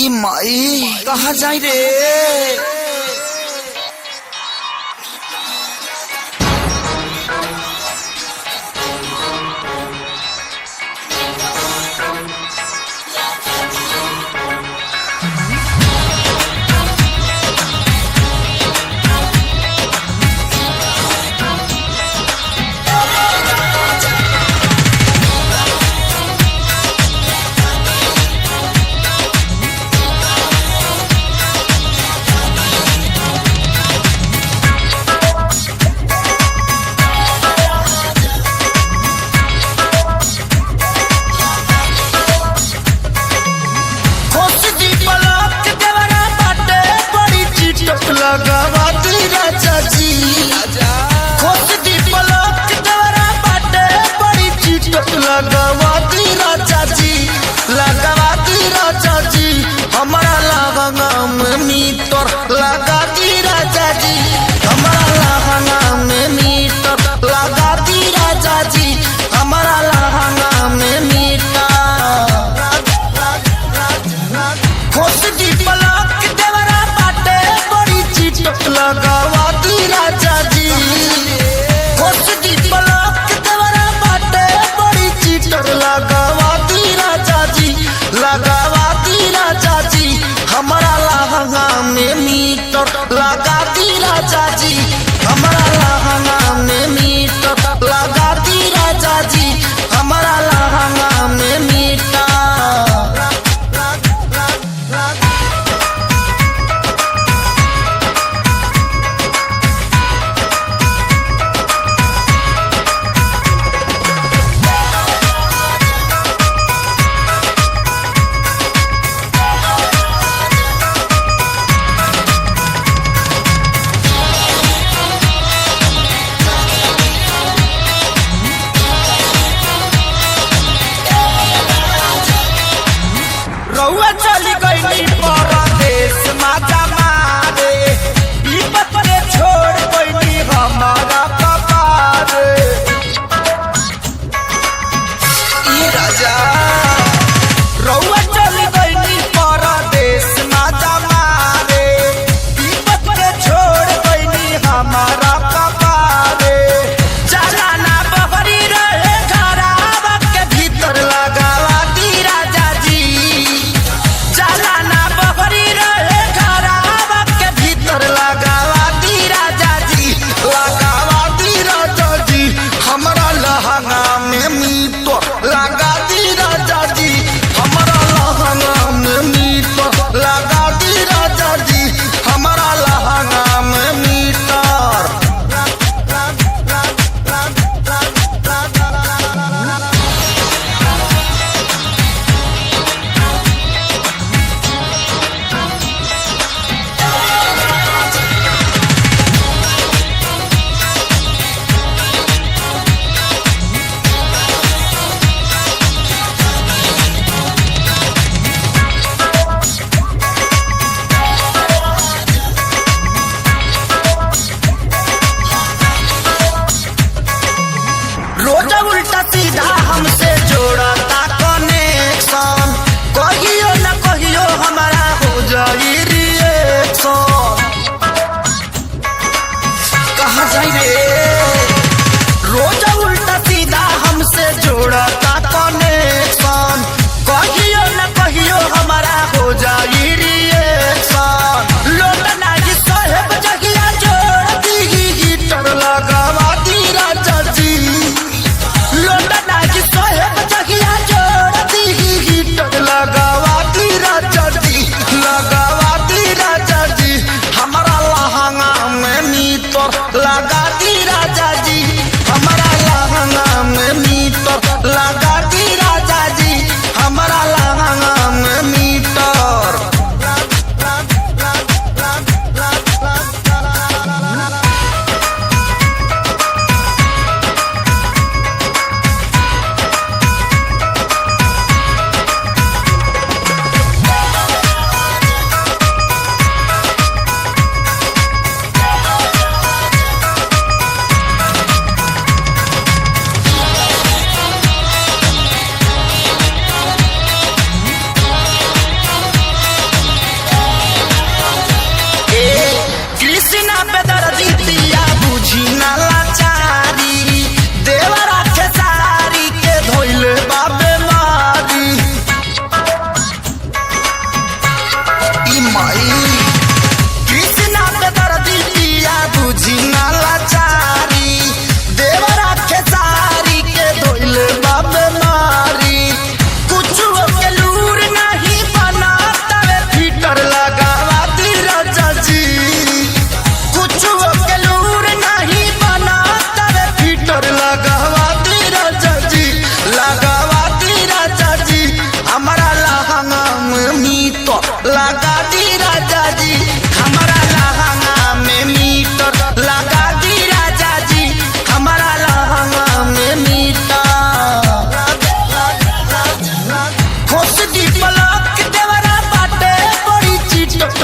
ई माई कहाँ जाई रे। लगावाती राजा जी खोस दी पलक दवरा बाटे बड़ी चीटक लगावाती राजा जी हमारा लहंगा में मीटर लगाती राजा जी हमारा लहंगा में मीटर लगाती राजा जी हमारा लहंगा में मीटर खोस दी पलक दवरा बाटे बड़ी चीटक लगावाती राजा जी खोस दी पलक दवरा बाटे बड़ी चीटक लगावाती राजा जी हमारा लहंगा में मीटर लगाती राजा जी हमारा लहंगा में मीटर लगाती राजा जी हमारा लहंगा में मीटर। रउआ चली गई परदेश माता मारे विपत के छोड़ गई हमारा कपारे ई राजा रउआ चली गई परदेश माता मारे विपत के छोड़ गई हमारा कपारे चलाना बहरी रहे घरावा के भीतर लगावाती राजा जी चलाना बहरी रहे घरावा के भीतर लगावाती राजा जी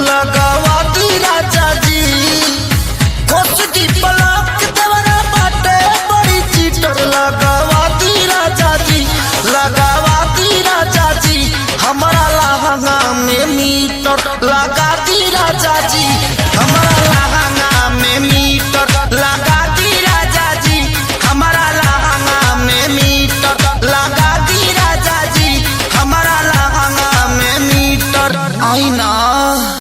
लगावा दी राजा जी कोसदी पलक देवरा बाटे बड़ी चीटर लगावा दी राजा जी लगावा दी राजा जी हमारा लहंगा में मीटर लगा दी राजा जी हमारा